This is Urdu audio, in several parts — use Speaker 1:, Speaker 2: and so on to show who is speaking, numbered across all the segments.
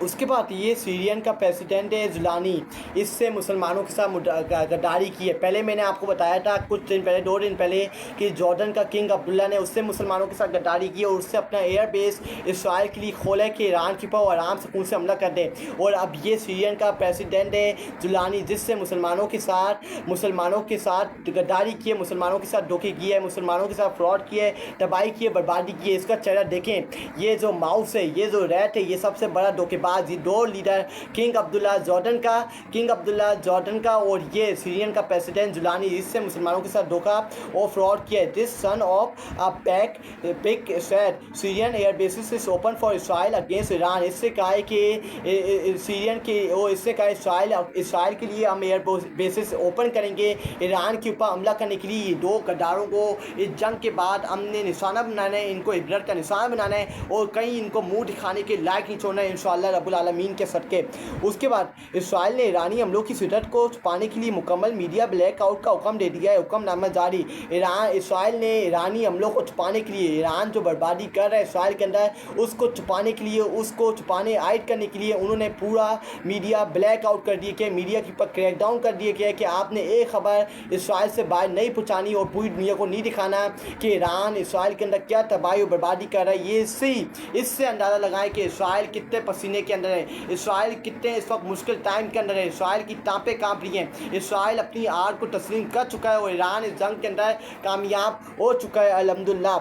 Speaker 1: اس کے بعد یہ سیرین کا پریسیڈنٹ ہے جولانی، اس سے مسلمانوں کے ساتھ غداری کی ہے۔ پہلے میں نے آپ کو بتایا تھا کچھ دن پہلے، 2 دن پہلے، کہ جارڈن کا کنگ عبداللہ نے اس سے مسلمانوں کے ساتھ غداری کی اور اس سے اپنا ایئر بیس اسرائیل کے لیے کھولا ہے کہ ایران کے اوپر آرام سکون سے حملہ کر دیں۔ اور اب یہ سیرین کا پریسیڈنٹ ہے جولانی، جس سے مسلمانوں کے ساتھ غداری کی ہے، مسلمانوں کے ساتھ دھوکے کیا ہے، مسلمانوں کے ساتھ فراڈ کیا ہے، تباہی کی ہے، بربادی کی ہے۔ اس کا چہرہ دیکھیں، یہ جو ماؤس ہے، یہ جو ریٹ ہے، یہ سب سے بڑا دھوکے باز، یہ 2 لیڈر، کنگ عبداللہ جارڈن کا اور یہ سیرین کا پریسیڈنٹ جولانی، اس سے مسلمانوں کے ساتھ دھوکہ اور فراڈ کیا ہے۔ This son of pick said Syrian air bases is open for Israel against Iran. اس سے کہا ہے کہ اسرائیل کے لیے ہم ایئر بیسز اوپن کریں گے ایران کے اوپر حملہ کرنے کے لیے۔ یہ 2 غداروں کو اس جنگ کے بعد ہم نے نشانہ بنانا ہے، ان کو عبرت کا نشانہ بنانا ہے اور کہیں ان کو منہ دکھانے کے لائق نہیں چھوڑنا ہے انشاءاللہ رب العالمین کے صدقے۔ اس کے بعد اسرائیل نے ایرانی حملوں کی شدت کو چھپانے کے لیے مکمل میڈیا بلیک آؤٹ کا حکم دے دیا ہے۔ حکم نامہ جاری، اسرائیل نے ایرانی حملوں کو چھپانے کے لیے، ایران جو بربادی کر رہا ہے اسرائیل کے اندر، اس کو چھپانے کے لیے، اس کو چھپانے عائد کرنے کے لیے انہوں نے پورا میڈیا بلیک آؤٹ کر دیا کہ میڈیا کے اوپر کریک ڈاؤن کر دیا گیا کہ آپ نے ایک خبر اسرائیل سے باہر نہیں پہنچانی اور پوری دنیا کو نہیں دکھانا کہ ایران اسرائیل کے اندر کیا تباہی و بربادی کر رہا ہے۔ یہ اس سے اندازہ لگائیں کہ اسرائیل کتنے پسینے کے اندر ہے، اسرائیل کتنے اس وقت مشکل ٹائم کے اندر ہے، اسرائیل کی ٹانپیں کانپ رہی ہیں، اسرائیل اپنی آر کو تسلیم کر چکا ہے اور ایران اس جنگ کے اندر کامیاب ہو چکا ہے الحمدللہ۔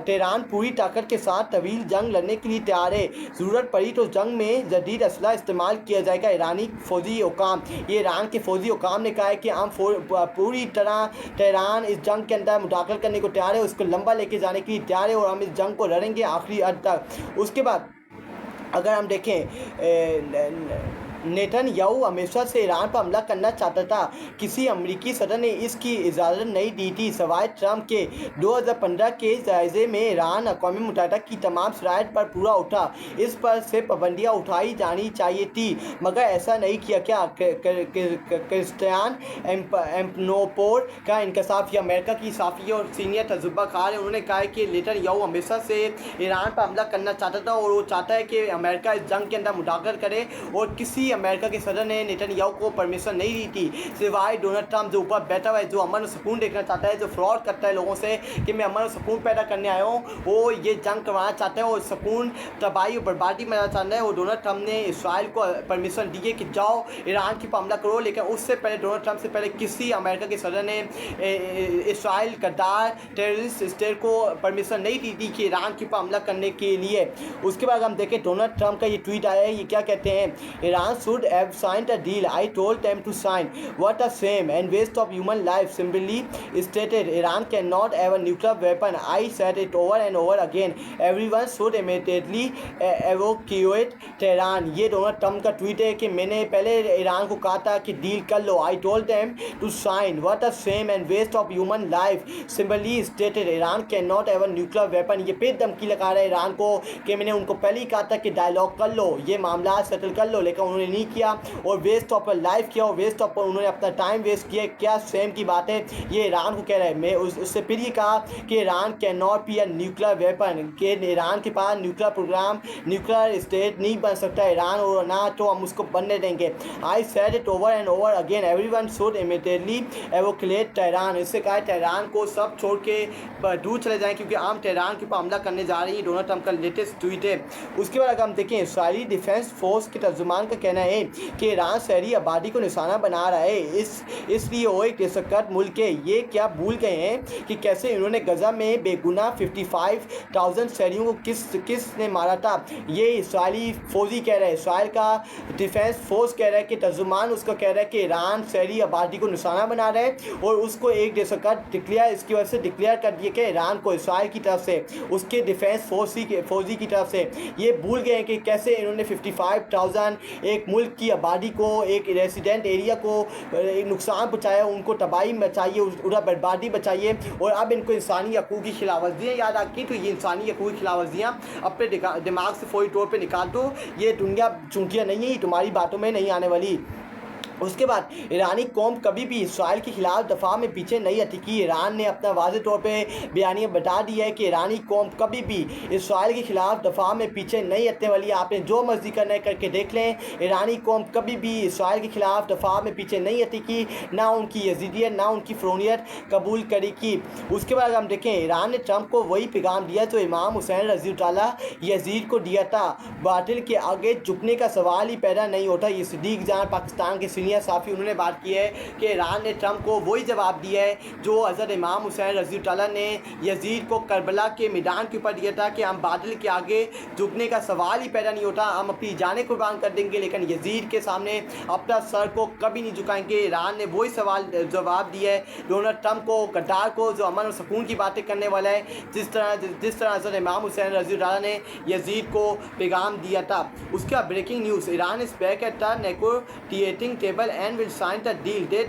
Speaker 1: تہران پوری طاقت کے ساتھ طویل جنگ لڑنے کے لیے تیار ہے، ضرورت پڑی تو جنگ میں جدید اسلحہ استعمال کیا جائے گا۔ ایرانی فوجی حکام، یہ ایران کے فوجی حکام نے کہا ہے کہ ہم پوری طرح تہران اس جنگ کے اندر مداخلت کرنے کو تیار ہے، اس کو لمبا لے کے جانے کے لیے تیار ہے اور ہم اس جنگ کو لڑیں گے آخری حد تک۔ اس کے بعد اگر ہم دیکھیں، نیتن یاہو ہمیشہ سے ایران پر حملہ کرنا چاہتا تھا، کسی امریکی صدر نے اس کی اجازت نہیں دی تھی سوائے ٹرمپ کے۔ 2015 کے جائزے میں ایران اقوام متحدہ کی تمام شرائط پر پورا اترا، اس پر سے پابندیاں اٹھائی جانی چاہیے تھی مگر ایسا نہیں کیا گیا۔ کرسٹیان ایمپنوپور کا انکشاف، یہ امریکہ کی صحافی اور سینئر تجربہ کار ہے، انہوں نے کہا ہے کہ نیتن یاہو ہمیشہ سے ایران پر حملہ کرنا چاہتا تھا اور وہ چاہتا ہے کہ امریکہ اس جنگ کے اندر مداخلت کرے اور کسی امریکہ کے صدر نے نیتن یاہو کو پرمیشن نہیں دی تھی سوائے ڈونلڈ ٹرمپ، جو اوپر بیٹھا ہوا ہے، جو امن و سکون دیکھنا چاہتا ہے، جو فراڈ کرتا ہے لوگوں سے کہ میں امن و سکون پیدا کرنے آیا ہوں، وہ یہ جنگ کروانا چاہتا ہے اور سکون، تباہی و بربادی میں چاہتا ہے۔ اور ڈونلڈ ٹرمپ نے اسرائیل کو پرمیشن دی ہے کہ جاؤ ایران کی حملہ کرو، لیکن اس سے پہلے ڈونلڈ ٹرمپ سے پہلے کسی امریکہ کے صدر نے اسرائیل غدار ٹیررسٹ اسٹیٹ کو پرمیشن نہیں دی تھی کہ ایران کی حملہ کرنے کے لیے۔ اس کے بعد ہم دیکھیں ڈونلڈ ٹرمپ کا یہ ٹویٹ آیا ہے، یہ کیا کہتے ہیں، Iran should have signed a deal. I told them to sign. What a shame and waste of human life. Simply stated, Iran cannot have a nuclear weapon. I said it over and over again. Everyone should immediately evacuate Tehran. یہ ڈونلڈ ٹرمپ کا ٹویٹ ہے کہ میں نے پہلے ایران کو کہا تھا کہ ڈیل کر لو. I told them to sign. What a shame and waste of human life. Simply stated, Iran cannot have a nuclear weapon. یہ پھر دھمکی لگا رہا ہے ایران کو کہ میں نے ان کو پہلے ہی کہا تھا کہ ڈائلاگ کر لو، یہ معاملات سیٹل کر لو، لیکن انہوں نے نہیں کیا اور ویسٹ آف لائف کیا اور ویسٹ آف انہوں نے اپنا ٹائم ویسٹ کیا۔ کیا شیم کی بات ہے، یہ ایران کو کہہ رہا ہے۔ میں اس سے پھر یہ کہا کہ Iran can not be a nuclear weapon, کہ ایران کے پاس نیوکلیر پروگرام، نیوکلیر اسٹیٹ نہیں بن سکتا ایران، اور نہ تو ہم اس کو بننے دیں گے۔ I said it over and over again, everyone should immediately evacuate Tehran. اس سے کہا ہے تہران کو سب چھوڑ کے دور چلے جائیں کیونکہ ہم تہران کے اوپر حملہ کرنے جا رہی ہیں۔ ڈونلڈ ٹرمپ کا لیٹسٹ ٹویٹ ہے۔ اس کے بعد اگر ہم دیکھیں، اسرائیلی ڈیفینس فورس کے ترجمان کا کہنا ہے کہ ایران شہری آبادی کو نشانہ بنا رہا ہے، اس لیے وہ ایک دہشت ملک ہے۔ یہ کیا بھول گئے ہیں کہ کیسے انہوں نے غزہ میں بے گناہ 55,000 شہریوں کو کس نے مارا تھا؟ یہ اسرائیلی فوجی کہہ رہا ہے، اسرائیل کا ڈیفینس فورس کہہ رہا ہے کہ ترجمان اس کو کہہ رہا ہے کہ ایران شہری آبادی کو نشانہ بنا رہا ہے اور اس کو ایک دہشت گرد ڈکلیئر، اس کی وجہ سے ڈکلیئر کر دیا کہ ایران کو اسرائیل کی طرف سے، اس کے ڈیفینس فوجی کی طرف سے۔ یہ بھول گئے ہیں کہ کیسے انہوں نے 55,000 ایک ملک کی آبادی کو، ایک ریزیڈنٹ ایریا کو نقصان پہنچایا، ان کو تباہی بچائیے، انہیں بربادی بچائیے، اور اب ان کو انسانی حقوق کی خلاف ورزیاں یاد آتی ہیں۔ تو یہ انسانی حقوق کی خلاف ورزیاں اپنے دماغ سے فوری طور پہ نکال دو، یہ دنیا چونٹیاں نہیں ہیں، یہ تمہاری باتوں میں نہیں آنے والی۔ اس کے بعد ایرانی قوم کبھی بھی اسرائیل کے خلاف دفاع میں پیچھے نہیں ہٹے گی۔ ایران نے اپنا واضح طور پہ بیانیہ بتا دیا ہے کہ ایرانی قوم کبھی بھی اسرائیل کے خلاف دفاع میں پیچھے نہیں ہٹنے والی ہے۔ آپ نے جو مرضی کرنا ہے کر کے دیکھ لیں، ایرانی قوم کبھی بھی اسرائیل کے خلاف دفاع میں پیچھے نہیں ہٹے گی، نہ ان کی یزیدیت نہ ان کی فرعونیت قبول کرے گی۔ اس کے بعد ہم دیکھیں ایران نے ٹرمپ کو وہی پیغام دیا جو امام حسین رضی اللہ تعالیٰ یزید کو دیا تھا، باطل کے آگے جھکنے کا سوال ہی پیدا نہیں ہوتا۔ یہ صدیق جان پاکستان کے سینئر صحافی انہوں نے بات کی ہے کہ ایران نے ٹرمپ کو وہی جواب دیا ہے جو حضرت امام حسین رضی اللہ تعالیٰ نے یزید کو کربلا کے میدان کے اوپر دیا تھا کہ ہم باطل کے آگے جھکنے کا سوال ہی پیدا نہیں ہوتا، ہم اپنی جانیں قربان کر دیں گے لیکن یزید کے سامنے اپنا سر کو کبھی نہیں جھکائیں گے۔ ایران نے وہی جواب دیا ہے ڈونلڈ ٹرمپ کو، غدار کو، جو امن اور سکون کی باتیں کرنے والا ہے، جس طرح حضرت امام حسین رضی اللہ تعالیٰ نے یزید کو پیغام دیا تھا۔ اس کا breaking news, Iran is back at the negotiating table and will sign the deal. They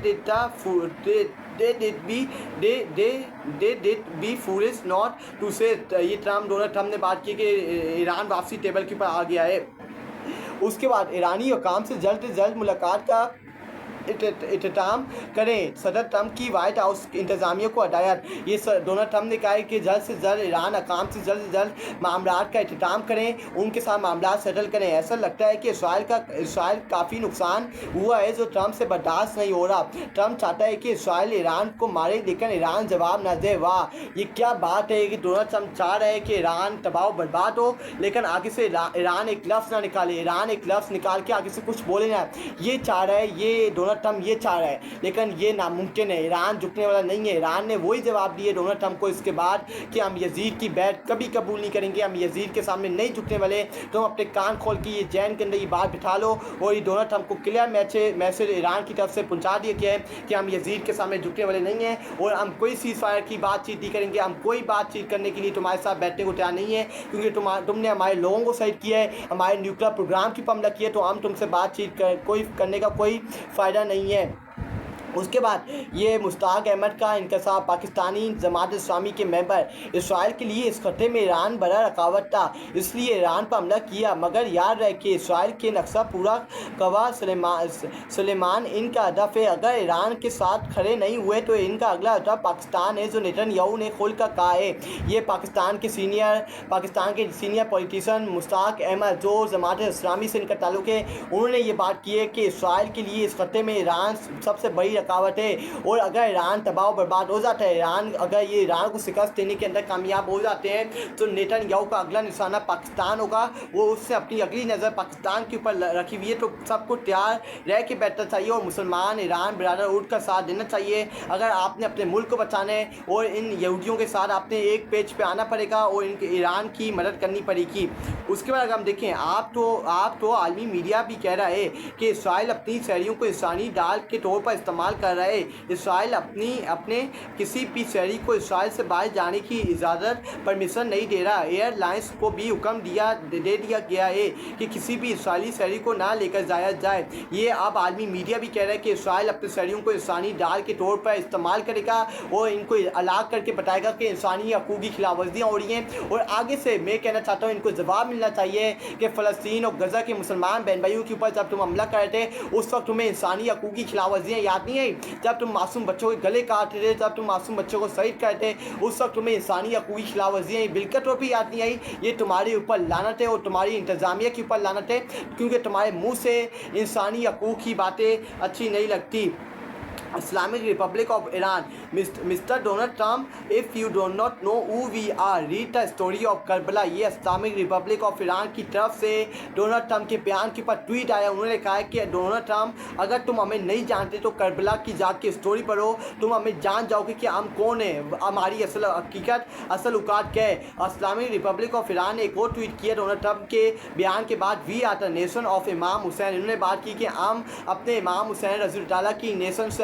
Speaker 1: did be foolish not to say. یہ ڈونلڈ ٹرمپ نے بات کی کہ ایران واپسی ٹیبل کے اوپر آ گیا ہے۔ اس کے بعد ایرانی حکام سے جلد از جلد ملاقات کا اہتمام کریں، صدر ٹرمپ کی وائٹ ہاؤس انتظامیہ کو ہدایت۔ یہ ڈونلڈ ٹرمپ نے کہا ہے کہ جلد سے جلد ایران حکام سے جلد معاملات کا اہتمام کریں، ان کے ساتھ معاملات سیٹل کریں۔ ایسا لگتا ہے کہ اسرائیل کافی نقصان ہوا ہے جو ٹرمپ سے برداشت نہیں ہو رہا۔ ٹرمپ چاہتا ہے کہ اسرائیل ایران کو مارے لیکن ایران جواب نہ دے۔ واہ، یہ کیا بات ہے کہ ڈونلڈ ٹرمپ چاہ رہے ہیں کہ ایران تباہ و برباد ہو لیکن آگے سے ایران ایک لفظ نہ نکالے، ایران ایک لفظ نکال کے آگے سے کچھ بولے نہ۔ یہ چاہ رہا ہے، یہ ڈونلڈ ٹرمپ یہ چاہ رہا ہے لیکن یہ ناممکن ہے، ایران جھکنے والا نہیں ہے۔ ایران نے وہی جواب دیے ڈونلڈ ٹرمپ کو اس کے بعد کہ ہم یزید کی بیعت کبھی قبول نہیں کریں گے، ہم یزید کے سامنے نہیں جھکنے والے۔ تم اپنے کان کھول کے یہ ذہن کے اندر یہ بات بٹھا لو، اور یہ ڈونلڈ ٹرمپ کو کلیئر میسج ایران کی طرف سے پہنچا دیا گیا ہے کہ ہم یزید کے سامنے جھکنے والے نہیں ہیں اور ہم کوئی سیز فائر کی بات چیت نہیں کریں گے، ہم کوئی بات چیت کرنے کے لیے تمہارے ساتھ بیٹھنے کو تیار نہیں ہے، کیونکہ تم نے ہمارے لوگوں کو شہید کیا ہے، ہمارے نیوکلیر پروگرام کی حملہ کیا ہے، تو ہم تم سے بات چیت کرنے کا کوئی فائدہ نہیں ہے۔ اس کے بعد یہ مشتاق احمد کا انکشاف، پاکستانی جماعت اسلامی کے ممبر، اسرائیل کے لیے اس خطے میں ایران بڑا رکاوٹ تھا اس لیے ایران پر حملہ کیا، مگر یاد رہے کہ اسرائیل کے نقشہ پورا کوا سلیمان ان کا ہدف ہے۔ اگر ایران کے ساتھ کھڑے نہیں ہوئے تو ان کا اگلا ہدف پاکستان ہے، جو نیتن یاہو نے کھول کر کہا ہے۔ یہ پاکستان کے سینئر پولیٹیشین مشتاق احمد جو جماعت اسلامی سے ان کا تعلق ہے، انہوں نے یہ بات کی ہے کہ اسرائیل کے لیے اس خطے میں ایران سب سے بڑی رکاوٹ ہے، اور اگر ایران تباہ و برباد ہو جاتا ہے، اگر یہ ایران کو شکست دینے کے اندر کامیاب ہو جاتے ہیں تو نیتن یاہو کا اگلا نشانہ پاکستان ہوگا، وہ اس سے اپنی اگلی نظر پاکستان کے اوپر رکھی ہوئی ہے۔ تو سب کو تیار رہ کے بیٹھنا چاہیے اور مسلمان ایران برادرہڈ کا ساتھ دینا چاہیے۔ اگر آپ نے اپنے ملک کو بچانا ہے اور ان یہودیوں کے ساتھ آپ نے ایک پیج پہ آنا پڑے گا اور ایران کی مدد کرنی پڑے گی۔ اس کے بعد اگر ہم دیکھیں آپ تو عالمی میڈیا بھی کہہ رہا ہے کہ اسرائیل اپنی شہریوں کو انسانی ڈال کے طور پر استعمال کر رہا ہے، اسرائیل اپنے کسی بھی شہری کو اسرائیل سے باہر جانے کی اجازت پرمیشن نہیں دے رہا۔ ایئر لائنس کو بھی حکم دے دیا گیا ہے کہ کسی بھی اسرائیلی شہری کو نہ لے کر جایا جائے۔ یہ اب عالمی میڈیا بھی کہہ رہا ہے کہ اسرائیل اپنے شہریوں کو انسانی ڈال کے طور پر استعمال کرے گا اور ان کو ہلاک کر کے بتائے گا کہ انسانی حقوق کی خلاف ورزیاں ہو رہی ہیں، اور آگے سے میں کہنا چاہتا ہوں ان کو جواب ملنا چاہیے کہ فلسطین اور غزہ کے مسلمان بہن بھائیوں کے اوپر جب تم حملہ کر رہے تھے اس وقت تمہیں انسانی حقوق کی خلاف ورزیاں یاد نہیں آئی؟ جب تم معصوم بچوں کے گلے کاٹتے تھے، جب تم معصوم بچوں کو شہید کرتے اس وقت تمہیں انسانی حقوق کی خلاف ورزیاں بالکل طور پہ یاد نہیں آئی؟ یہ تمہارے اوپر لعنت ہے اور تمہاری انتظامیہ کے اوپر لعنت ہے، کیونکہ تمہارے منہ سے انسانی حقوق کی باتیں اچھی نہیں لگتی۔ Islamic Republic of Iran, Mr. Donald Trump, if you do not know who we are, read the story of Karbala۔ یہ اسلامک ریپبلک آف ایران کی طرف سے ڈونلڈ ٹرمپ کے بیان کے اوپر ٹویٹ آیا، انہوں نے کہا ہے کہ ڈونلڈ ٹرمپ اگر تم ہمیں نہیں جانتے تو کربلا کی جا کے اسٹوری پڑھو، تم ہمیں جان جاؤ گے کہ ہم کون ہیں، ہماری اصل حقیقت، اصل اوقات کیا ہے۔ اسلامک ریپبلک آف ایران نے ایک اور ٹویٹ کیا ڈونلڈ ٹرمپ کے بیان کے بعد، we are the nation of Imam Hussain. انہوں نے بات کی کہ ہم اپنے امام حسین رضی اللہ تعالیٰ کی نیشن سے